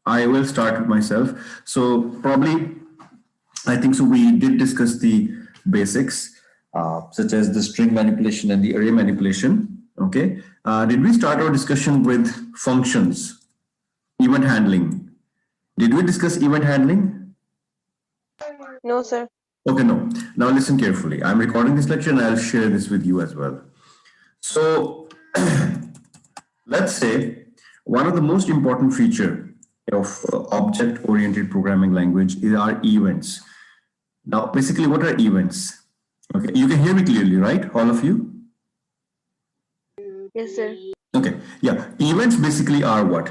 I will start with myself. So probably, I think so. We did discuss the basics, such as the string manipulation and the array manipulation. Okay. Did we start our discussion with functions, event handling? Did we discuss event handling? No, sir. Okay, no. Now listen carefully. I'm recording this lecture and I'll share this with you as well. So let's say one of the most important feature of object-oriented programming language is our events. Now, basically, what are events? Okay, you can hear me clearly, right? All of you? Yes, sir. Okay, yeah. Events basically are what?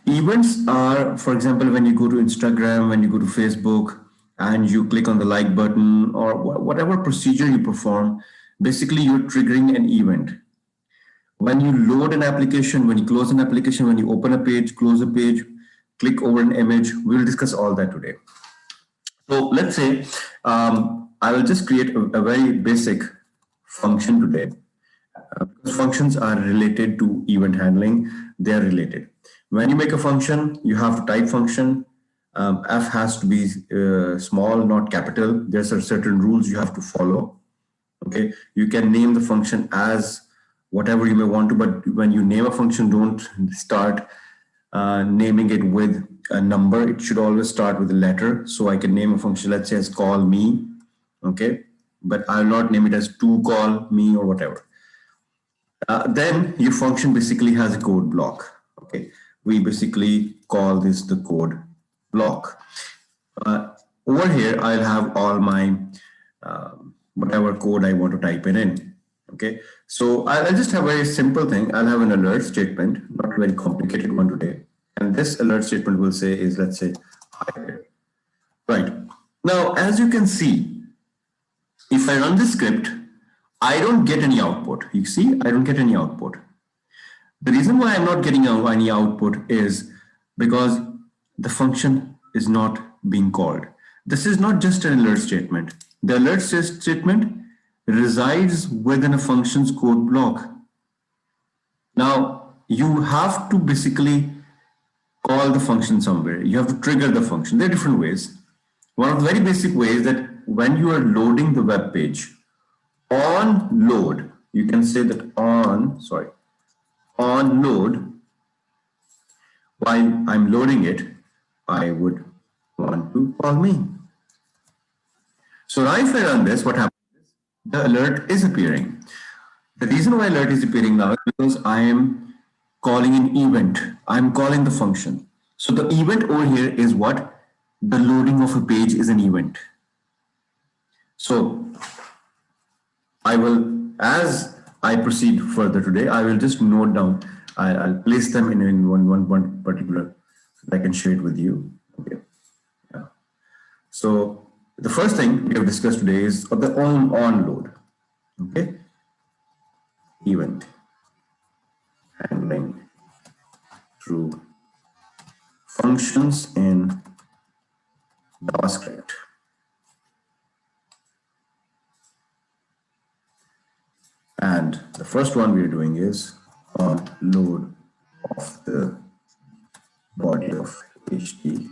Events are, for example, when you go to Instagram, when you go to Facebook, and you click on the like button or whatever procedure you perform, basically you're triggering an event. When you load an application, when you close an application, when you open a page, close a page, click over an image, we'll discuss all that today. So let's say I will just create a very basic function today. Because functions are related to event handling, they are related. When you make a function, you have to type function. F has to be small, not capital. There's a certain rules you have to follow. Okay, you can name the function as whatever you may want to, but when you name a function, don't start naming it with a number. It should always start with a letter. So I can name a function, let's say as call me, okay, but I'll not name it as to call me or whatever. Then your function basically has a code block. Okay, we basically call this the code block. Over here, I'll have all my whatever code I want to type it in. Okay, so I'll just have a very simple thing. I'll have an alert statement, not a very complicated one today. And this alert statement will say is, let's say, hi. Right. Now, as you can see, if I run this script, I don't get any output. You see, I don't get any output. The reason why I'm not getting any output is because the function is not being called. This is not just an alert statement. The alert statement resides within a function's code block. Now, you have to basically call the function somewhere. You have to trigger the function. There are different ways. One of the very basic ways that when you are loading the web page, on load, you can say that on load, while I'm loading it, I would want to call me. So now if I run this, what happens is the alert is appearing. The reason why alert is appearing now is because I am calling an event. I'm calling the function. So the event over here is what? The loading of a page is an event. So I will, as I proceed further today, I will just note down, I'll place them in one particular, so that I can share it with you. Okay. Yeah. So the first thing we have discussed today is the on load. Okay. Event handling through functions in JavaScript. And the first one we are doing is on load of the body of HT.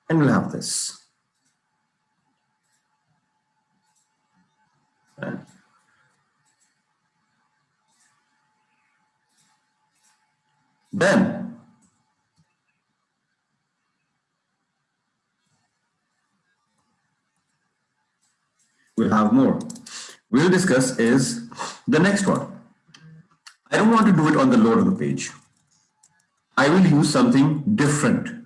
And we'll have this. And then we'll have more. We'll discuss is the next one. I don't want to do it on the load of the page. I will use something different.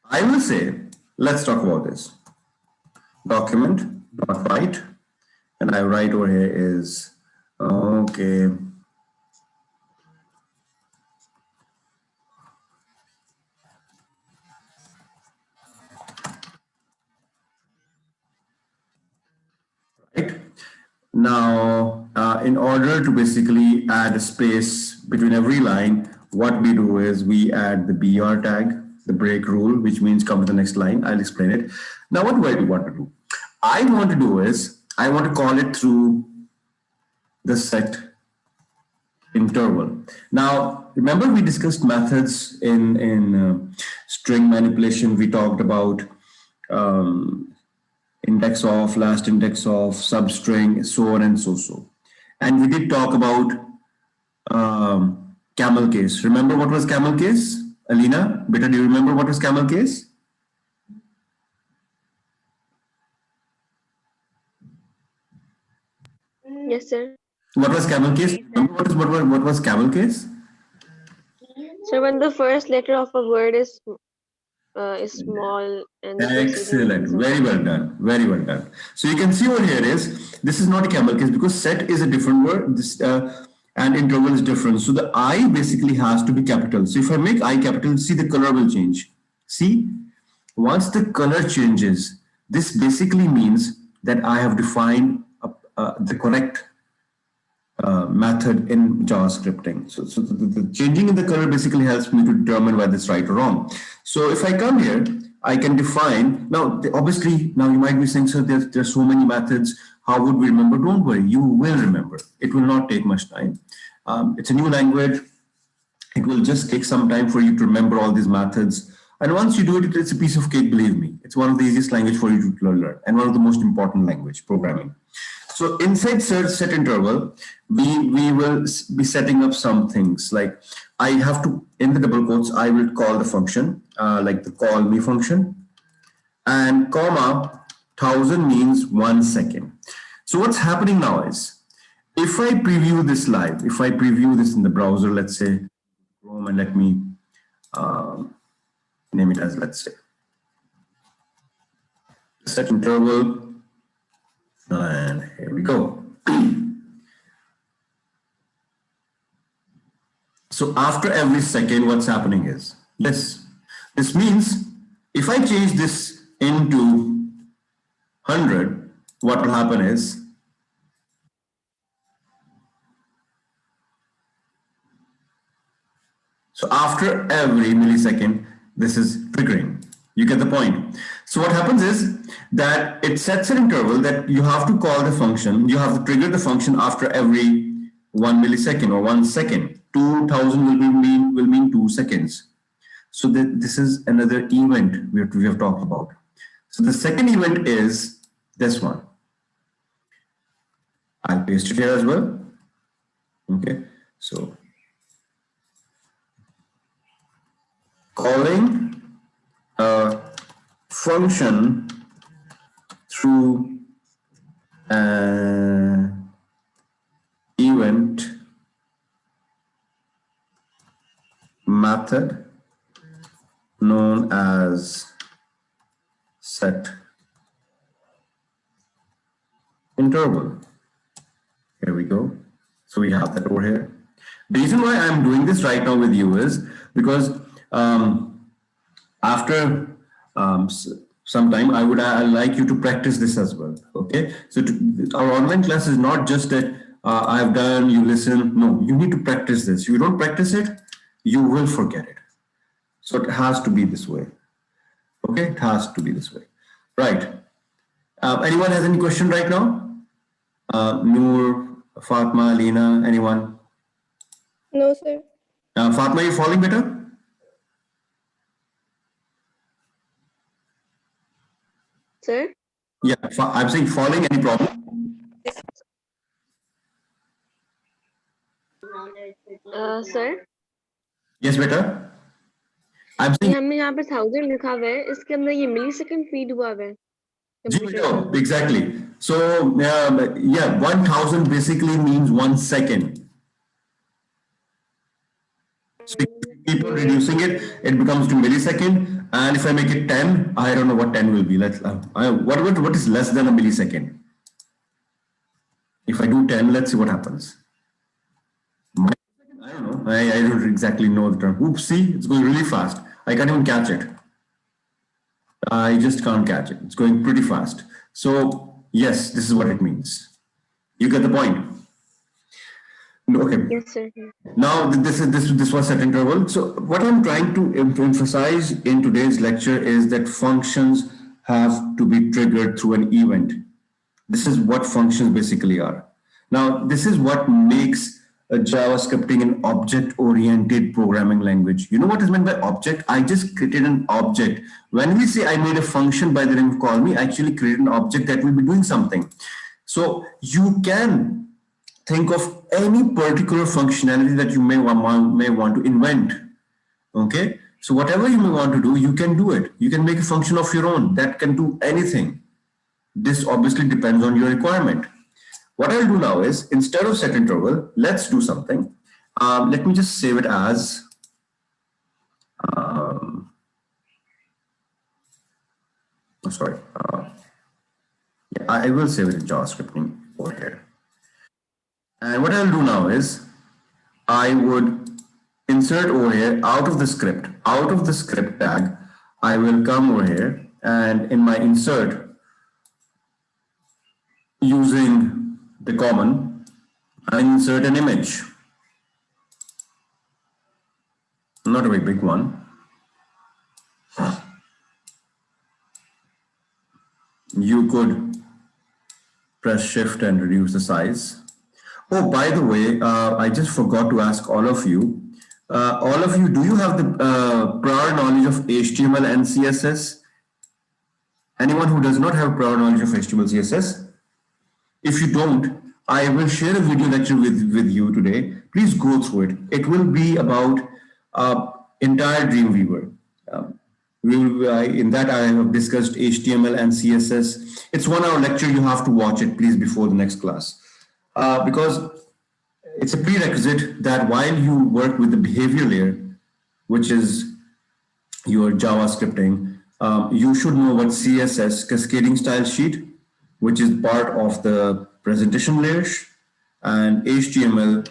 I will say, let's talk about this. Document.write, and I write over here is, okay. Right. Now, in order to basically add a space between every line, what we do is we add the BR tag, the break rule, which means come to the next line. I'll explain it. Now, what do I want to do? I want to do is, I want to call it through the set interval. Now, remember we discussed methods in string manipulation. We talked about um, index of, last index of, substring, so on and so. And we did talk about camel case. Remember what was camel case? Alina, beta, do you remember what was camel case? Yes, sir. What was camel case? Remember what was camel case? So when the first letter of a word is small and the preceding Excellent. ones are Very well done. Very well done. So you can see over here is this is not a camel case because set is a different word. This and interval is different. So the I basically has to be capital. So if I make I capital, see the color will change. See, once the color changes, this basically means that I have defined the correct method in JavaScripting. So the changing in the color basically helps me to determine whether it's right or wrong. So if I come here, I can define, now obviously, now you might be saying, so there's so many methods, how would we remember? Don't worry, you will remember. It will not take much time. It's a new language. It will just take some time for you to remember all these methods. And once you do it, it's a piece of cake, believe me. It's one of the easiest language for you to learn and one of the most important language, programming. So inside search set interval, we will be setting up some things like I have to, in the double quotes, I will call the function, like the call me function, and comma, 1000 means 1 second. So what's happening now is, if I preview this live, if I preview this in the browser, let's say Chrome, and let me name it as, let's say, set interval, and here we go. So after every second, what's happening is this. This means if I change this into 100, what will happen is so after every millisecond, this is triggering. You get the point. So what happens is that it sets an interval that you have to call the function, you have to trigger the function after every 1 millisecond or 1 second. 2000 will mean 2 seconds. So this is another event we have talked about. So the second event is this one. I'll paste it here as well. Okay, so calling a function through an event method known as set interval. Here we go. So we have that over here. The reason why I'm doing this right now with you is because after some time, I like you to practice this as well. Okay. So our online class is not just that I've done, you listen. No, you need to practice this. If you don't practice it, you will forget it. So it has to be this way. Okay, it has to be this way. Right. Anyone has any question right now? Noor, Fatma, Lena, anyone? No, sir. Fatma, you following better? Sir? Yeah, I'm saying following, any problem? Sir? Yes, better. I'm ये saying हमने यहाँ पे 1000 लिखा हुआ है, इसके अंदर ये मिलीसेकंड फीड हुआ हुआ है कंप्यूटर के अंदर। exactly. So yeah, 1000 basically means 1 second. So if you keep on reducing it, it becomes to millisecond. And if I make it 10, I don't know what 10 will be. Let's what is less than a millisecond? If I do 10, let's see what happens. I don't know. I don't exactly know the term. Oops, see, it's going really fast. I can't even catch it. I just can't catch it. It's going pretty fast. So yes, this is what it means. You get the point. Okay. Yes, sir. Now this was set interval. So what I'm trying to emphasize in today's lecture is that functions have to be triggered through an event. This is what functions basically are. Now this is what makes JavaScripting an object-oriented programming language. You know what is meant by object? I just created an object. When we say I made a function by the name of call me, I actually created an object that will be doing something. So you can think of any particular functionality that you may want to invent. Okay, so whatever you may want to do, you can do it. You can make a function of your own that can do anything. This obviously depends on your requirement. What I'll do now is, instead of set interval, let's do something. Let me just save it as sorry. Yeah, I will save it in JavaScripting over here. And what I'll do now is I would insert over here out of the script. Out of the script tag, I will come over here and in my insert, using the common, I insert an image. Not a very big one. You could press shift and reduce the size. Oh, by the way, I just forgot to ask all of you. Do you have the prior knowledge of HTML and CSS? Anyone who does not have prior knowledge of HTML, CSS? If you don't, I will share a video lecture with you today. Please go through it. It will be about entire Dreamweaver. In that I have discussed HTML and CSS. It's 1 hour lecture. You have to watch it, please, before the next class. Because it's a prerequisite that while you work with the behavior layer, which is your JavaScripting, you should know what CSS, cascading style sheet, which is part of the presentation layers, and HTML,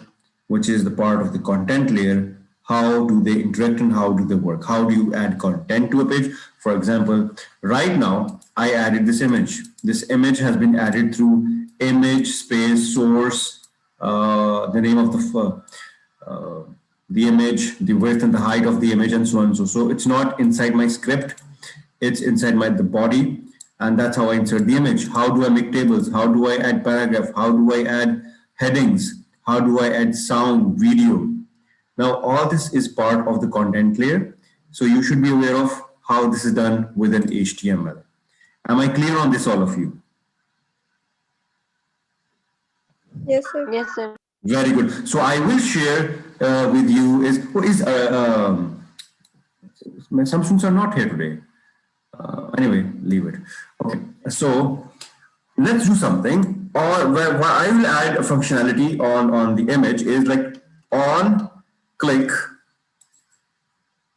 which is the part of the content layer. How do they interact and how do they work? How do you add content to a page? For example, right now, I added this image. This image has been added through image space source, the name of the image, the width and the height of the image, and so on. So it's not inside my script, it's inside the body, and that's how I insert the image. How do I make tables? How do I add paragraph? How do I add headings? How do I add sound, video? Now, all this is part of the content layer. So you should be aware of how this is done within HTML. Am I clear on this, all of you? Yes, sir. Yes, sir. Very good. So I will share with you some students are not here today. Anyway, leave it. Okay. So let's do something. Or where I will add a functionality on the image is like on click.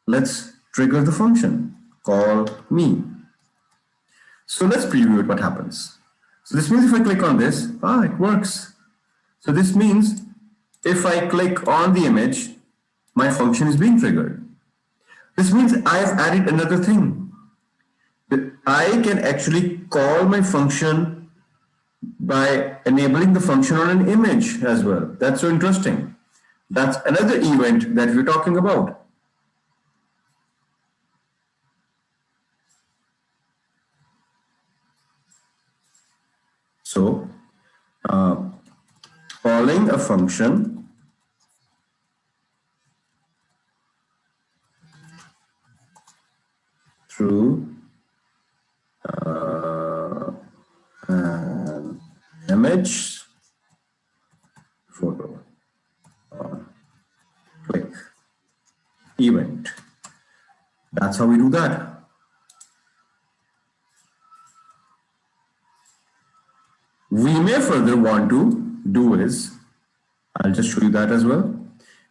Let's trigger the function call me. So let's preview it. What happens? So this means if I click on this, it works. So this means if I click on the image, my function is being triggered. This means I've added another thing. I can actually call my function by enabling the function on an image as well. That's so interesting. That's another event that we're talking about. So, calling a function through an image photo click event. That's how we do that. We may further want to do is, I'll just show you that as well.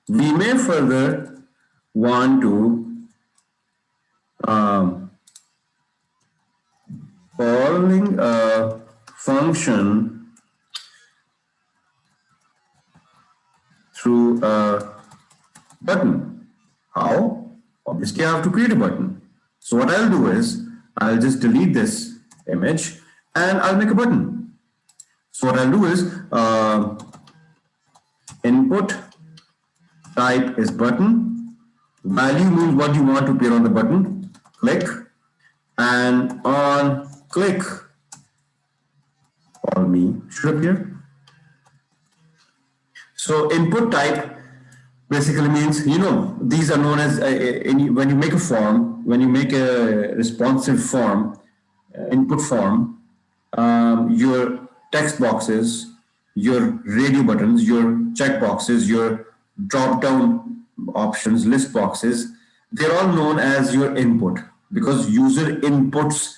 We may further want to calling a function through a button. How? Obviously, I have to create a button. So what I'll do is, I'll just delete this image and I'll make a button. So what I'll do is, input type is button. Value means what you want to appear on the button. Click. And on click, call me should appear. So input type basically means, these are known as, when you make a form, when you make a responsive form, input form, your text boxes, your radio buttons, your check boxes, your drop down options, list boxes, they're all known as your input because user inputs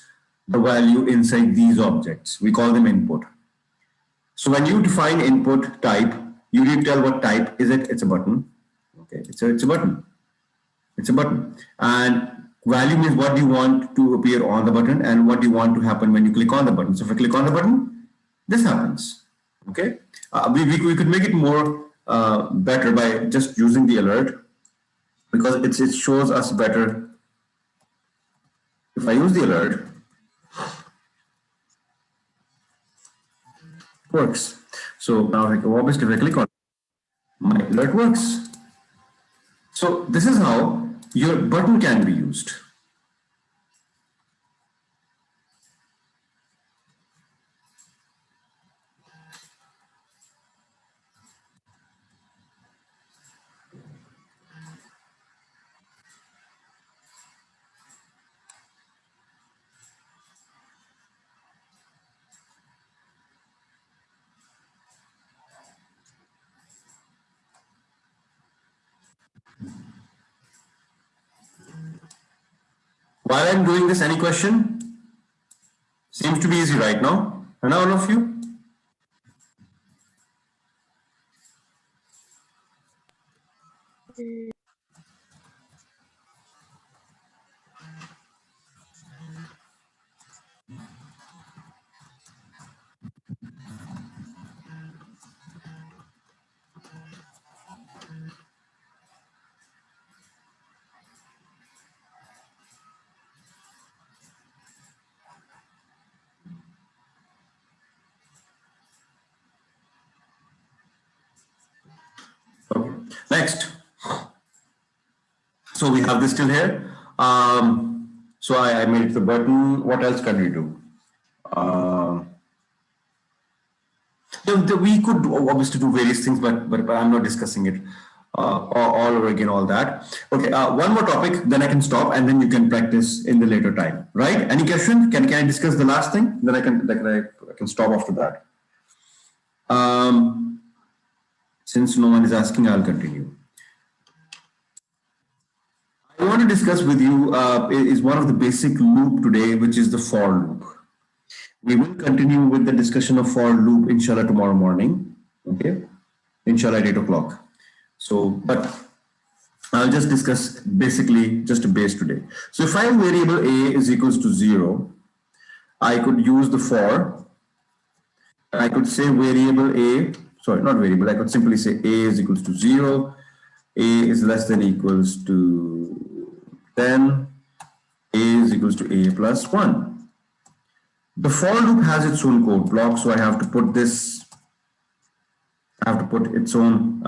the value inside these objects. We call them input. So when you define input type, you need to tell what type is it. It's a button. Okay, it's a button. It's a button. And value means what do you want to appear on the button and what do you want to happen when you click on the button. So if I click on the button, this happens. Okay, we could make it more better by just using the alert because it shows us better. If I use the alert, works. So now obviously if I click on my alert works. So this is how your button can be used. While I'm doing this, any question? Seems to be easy right now. And all of you? Okay. Next. So we have this still here. So I made the button. What else can we do? We could obviously do various things, but I'm not discussing it all over again, all that. Okay, one more topic, then I can stop and then you can practice in the later time, right? Any question? Can I discuss the last thing? Then I can stop after that. Since no one is asking, I'll continue. I want to discuss with you is one of the basic loop today, which is the for loop. We will continue with the discussion of for loop, inshallah, tomorrow morning. Okay, inshallah at 8 o'clock. So, but I'll just discuss basically just a base today. So if I have variable a is equals to 0, I could use the for. I could say variable a, sorry, not variable, I could simply say a is equals to 0, a is less than equals to 10, a is equals to a plus 1. The for loop has its own code block, so I have to put this, I have to put its own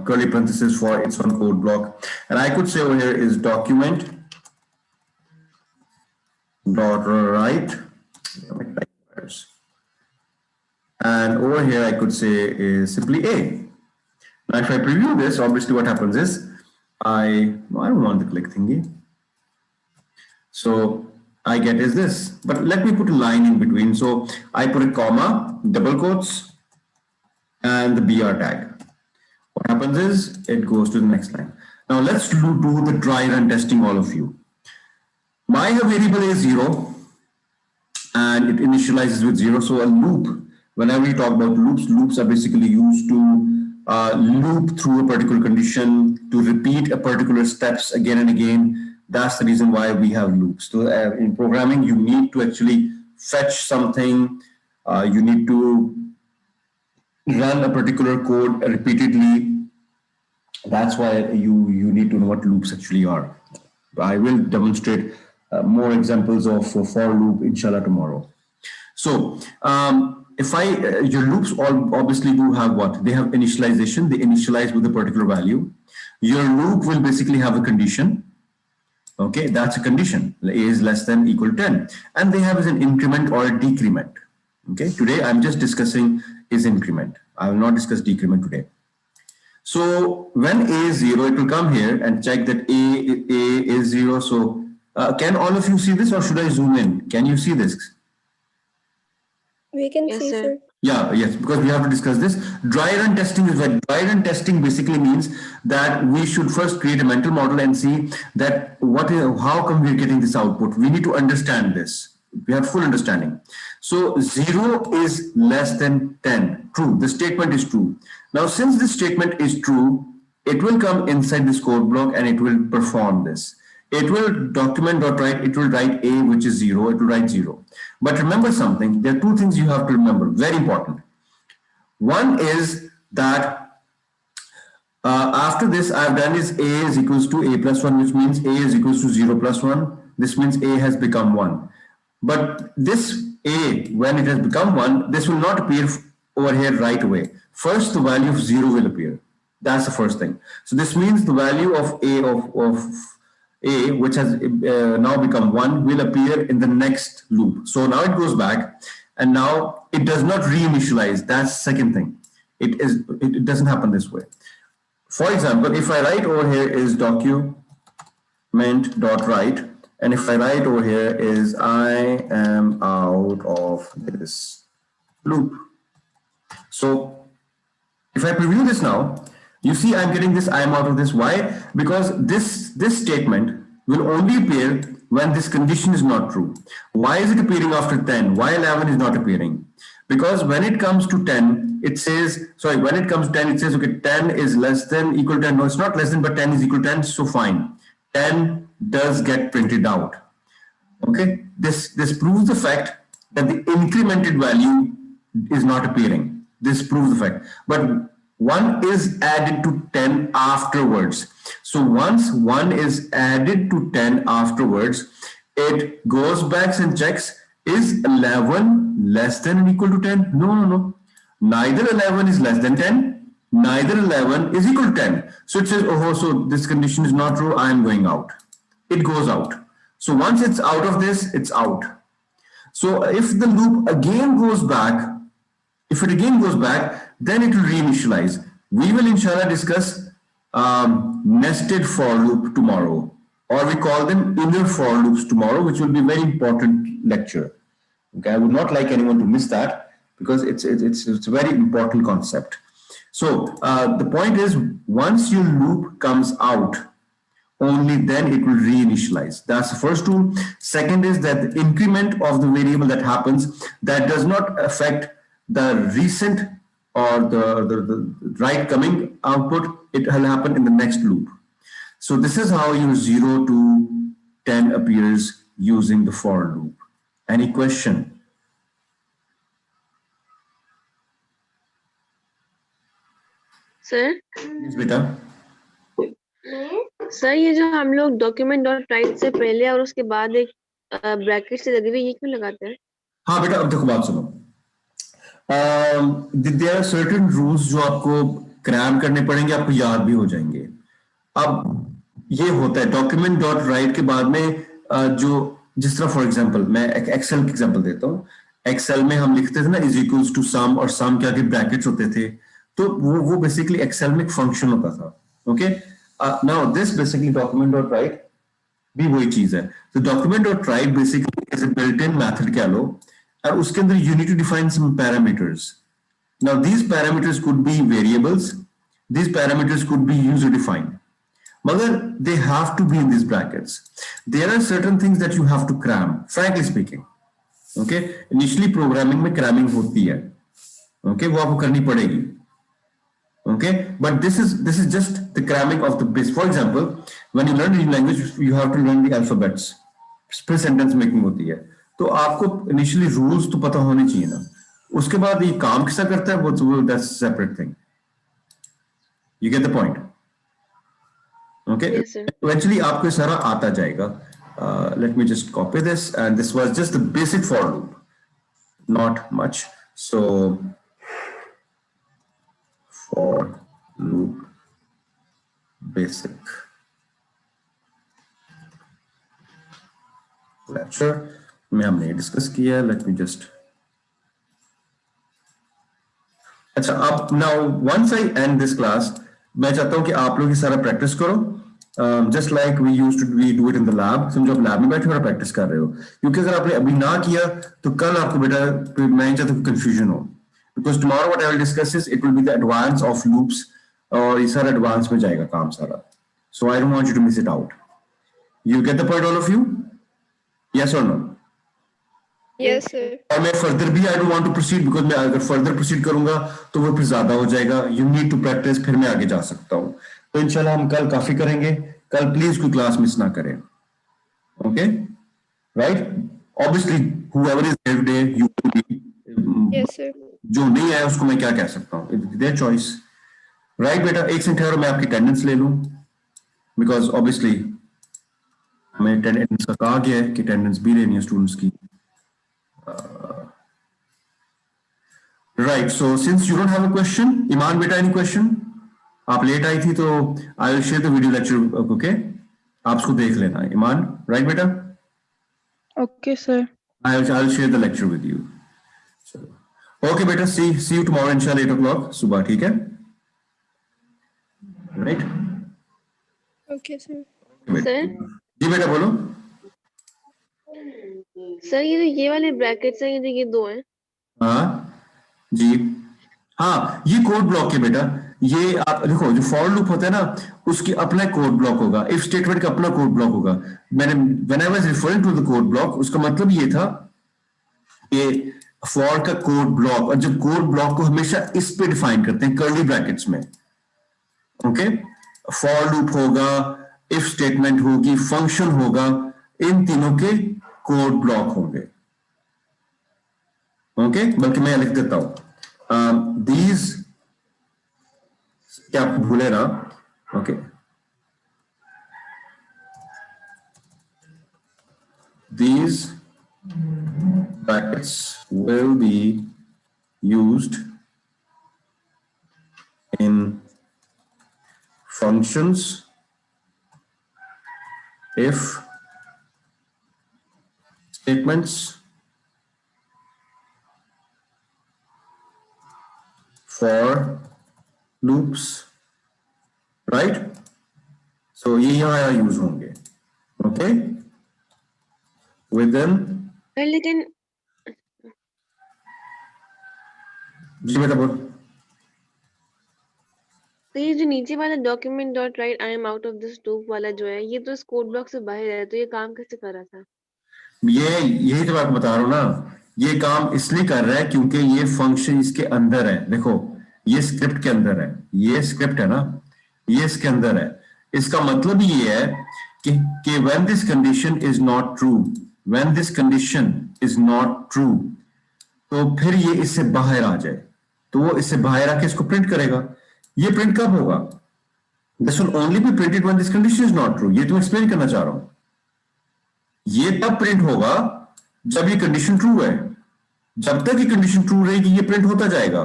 curly parenthesis for its own code block. And I could say over here is document dot write, and over here I could say is simply a. Now if I preview this, obviously what happens is I don't want the click thingy. So I get is this, but let me put a line in between. So I put a comma, double quotes, and the BR tag. What happens is it goes to the next line. Now let's do the dry run testing, all of you. My variable is 0 and it initializes with 0. So a loop, whenever we talk about loops, loops are basically used to loop through a particular condition, to repeat a particular steps again and again. That's the reason why we have loops. So in programming, you need to actually fetch something. You need to run a particular code repeatedly. That's why you need to know what loops actually are. I will demonstrate more examples of for loop, inshallah, tomorrow. So if your loops all obviously do have what? They have initialization. They initialize with a particular value. Your loop will basically have a condition. Okay, that's a condition. A is less than equal 10. And they have as an increment or a decrement. Okay, today I'm just discussing is increment. I will not discuss decrement today. So when A is 0, it will come here and check that A is 0. So can all of you see this, or should I zoom in? Can you see this? We can Yes, see, sir. sir. Yeah, yes, because we have to discuss this. Dry run testing is what dry run testing basically means that we should first create a mental model and see that how come we're getting this output. We need to understand this. We have full understanding. So 0 is less than 10. True. The statement is true. Now, since this statement is true, it will come inside this code block and it will perform this. It will document.write, it will write A, which is 0, it will write 0. But remember something, there are two things you have to remember, very important. One is that after this, I've done is A is equals to A plus 1, which means A is equals to 0 plus 1. This means A has become 1. But this A, when it has become 1, this will not appear over here right away. First, the value of 0 will appear. That's the first thing. So this means the value of A, which has now become 1, will appear in the next loop. So now it goes back, and now it does not reinitialize. That's the second thing. It doesn't happen this way. For example, if I write over here is document.write, and if I write over here is I am out of this loop. So if I preview this now, you see I'm getting this I am out of this. Why? Because this statement will only appear when this condition is not true. Why is it appearing after 10? Why 11 is not appearing? Because when it comes to 10, it says, sorry, when it comes to 10, it says, okay, 10 is less than equal to 10. No, it's not less than, but 10 is equal to 10. So fine. 10 does get printed out. Okay. This proves the fact that the incremented value is not appearing. This proves the fact. But 1 is added to 10 afterwards. So once 1 is added to 10 afterwards, it goes back and checks, is 11 less than or equal to 10? No. Neither 11 is less than 10, neither 11 is equal to 10. So it says, oh, so this condition is not true, I am going out. It goes out. So once it's out of this, it's out. So if the loop again goes back, if it again goes back, then it will reinitialize. We will inshallah discuss nested for loop tomorrow, or we call them inner for loops tomorrow, which will be a very important lecture. Okay, I would not like anyone to miss that because it's a very important concept. So the point is, once your loop comes out, only then it will reinitialize. That's the first rule. Second is that the increment of the variable that happens, that does not affect the recent or the right coming output. It will happen in the next loop. So this is how your 0 to 10 appears using the for loop. Any question? Sir? Yes, beta. Sir ये जो हम लोग document dot right से पहले और उसके बाद एक ब्रैकेट से लगी हुई ये क्यों लगाते हैं? हाँ बेटा, अब देखो बात सुनो. देयर आर सर्टेन रूल्स जो आपको क्रैम करने पड़ेंगे, आपको याद भी हो जाएंगे. अब ये होता है डॉक्यूमेंट डॉट राइट के बाद में जो जिस तरह फॉर एग्जांपल मैं एक एक्सेल का एग्जांपल देता हूँ. एक्सेल में हम लिखते थे ना इज इक्वल्स टू सम, और सम के आगे ब्रैकेट्स होते थे. तो वो बेसिकली एक्सेल में एक फंक्शन होता था. Okay, now this basically document dot write भी वही चीज है. तो document dot write basically is a built in method कह लो, और उसके अंदर you need to define some parameters. Now these parameters could be variables, these parameters could be user defined, but they have to be in these brackets. There are certain things that you have to cram, frankly speaking. Okay, initially programming में cramming होती है. Okay, वो आपको करनी पड़ेगी. Okay, but this is just the cramming of the base. For example, when you learn a new language, you have to learn the alphabets. फिर sentence making होती है. तो आपको initially rules तो पता होने चाहिए ना. उसके बाद ये काम कैसा करता है वो that's a separate thing. You get the point? Okay. Yes, sir. Eventually, आपको सारा आता जाएगा. Let me just copy this, and this was just the basic for loop, not much. So, for loop basic lecture में हमने discuss किया. Let me just. अच्छा, अब now once I end this class, मैं चाहता हूं कि आप लोग ये सारा प्रैक्टिस करो, just like we do it in the lab. समझो आप लैब में बैठे और प्रैक्टिस कर रहे हो, क्योंकि अगर आपने अभी ना किया तो कल आपको बेटा मैं नहीं चाहता कंफ्यूजन हो, because tomorrow what I will discuss is it will be the advance of loops, और ये सारा एडवांस में जाएगा काम सारा। So I don't want you to miss it out. You get the point all of you? Yes और no? Yes, sir. और मैं फर्दर भी I don't want to proceed, because मैं अगर फर्दर प्रोसीड करूंगा तो वो फिर ज्यादा हो जाएगा। यू नीड टू प्रैक्टिस, फिर मैं आगे जा सकता हूँ। तो इंशाल्लाह हम कल काफी करेंगे। कल प्लीज कोई क्लास मिस ना करें, okay? Right? Obviously whoever is there today, you will be, Yes, sir. जो नहीं आया उसको मैं क्या कह सकता हूँ, देयर चॉइस। राइट बेटा, एक सेकंड ठहरो, मैं आपकी अटेंडेंस ले लूं, बिकॉज ऑब्वियसली हमें अटेंडेंस का कहा गया है कि अटेंडेंस भी लेनी है स्टूडेंट्स की। Right. So since you don't have a question, Iman beta, any question? आप लेट आई थी तो I will share the video lecture, okay? आप उसको देख लेना, ईमान। राइट बेटा? Okay, sir. I will share the lecture with you. Okay बेटा, सी you tomorrow इंशाल्लाह 8 o'clock सुबह, ठीक है? राइट? Okay, sir. सर जी बेटा बोलो। सर ये वाले ब्रैकेट्स हैं, ये दो हैं। हाँ जी, हाँ ये कोड ब्लॉक है बेटा। ये आप देखो, जो फॉर लूप होता है ना, उसकी अपना कोड ब्लॉक होगा, इफ स्टेटमेंट का अपना कोड ब्लॉक होगा। मैंने when I was referring to the code block, उसका मतलब ये था कि फॉर का कोड ब्लॉक, और जो कोड ब्लॉक को हमेशा इस पे डिफाइन करते हैं, कर्ली ब्रैकेट्स में, ओके? फॉर लूप होगा, इफ स्टेटमेंट होगी, फंक्शन होगा, इन तीनों के कोड ब्लॉक होंगे, ओके? बल्कि मैं लिख देता हूं, दीज, क्या आप भूले ना, okay? These brackets will be used in functions if statements, for loops, right? So ये यहाँ यूज होंगे, ओके? Within, लेकिन जी बेटा बोल। तो ये जो नीचे वाला document dot right I am out of this loop वाला जो है, ये तो इस कोड ब्लॉक से बाहर है, तो ये काम कैसे कर रहा था? यही तो बात बता रहा हूं ना, ये काम इसलिए कर रहा है क्योंकि ये फंक्शन इसके अंदर है। देखो ये स्क्रिप्ट के अंदर है, ये स्क्रिप्ट है ना, ये इसके अंदर है। इसका मतलब ये है कि when this condition is not true, when this condition is not true, तो फिर ये इससे बाहर आ जाए, तो वो इससे बाहर आके इसको प्रिंट करेगा। ये प्रिंट कब होगा? This will only be printed when this condition is not true. ये तो एक्सप्लेन करना चाह रहा हूं। ये तब प्रिंट होगा जब ये कंडीशन ट्रू है। जब तक ये कंडीशन ट्रू रहेगी ये प्रिंट होता जाएगा,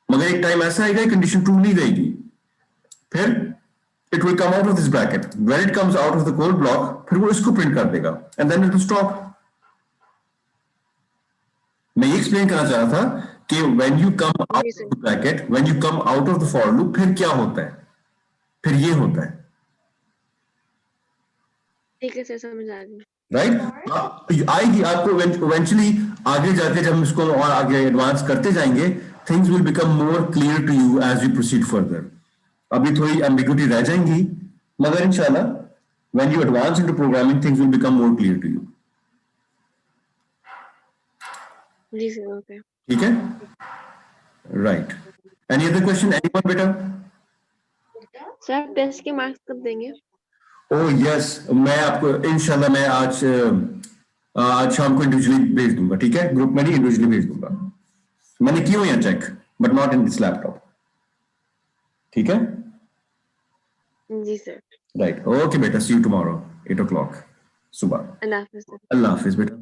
मगर एक टाइम ऐसा आएगा कंडीशन ट्रू नहीं रहेगी, फिर it will come out of this bracket. When it comes out of the code block, फिर वो इसको प्रिंट कर देगा and then it will stop. मैं ये एक्सप्लेन करना चाह रहा था कि when you come out of the bracket, when you come out of the for loop, फिर क्या होता है? फिर ये होता है, ठीक है सर, समझ आ गई। राइट? आएगी आपको इवेंचुअली, आगे जाके जब हम इसको और आगे एडवांस करते जाएंगे, things will become more clear to you as we proceed further. अभी थोड़ी एम्बिग्युइटी रह जाएंगी, मगर इंशाल्लाह when you advance into programming, things will become more clear to you. जी सर, ओके। ठीक है? Right. Any other question anyone बेटा? सर आप टेस्ट के मार्क्स कब देंगे? ओह यस, मैं आपको इंशाल्लाह मैं आज शाम को इंडिविजुअली भेज दूंगा, ठीक है? ग्रुप में नहीं, इंडिविजुअली भेज दूंगा। मैंने किए हुए हैं check, but not in this laptop, ठीक है? जी सर। राइट, ओके बेटा, सी यू टुमारो 8 o'clock सुबह। अल्लाह हाफिज़ सर। अल्लाह हाफिज बेटा।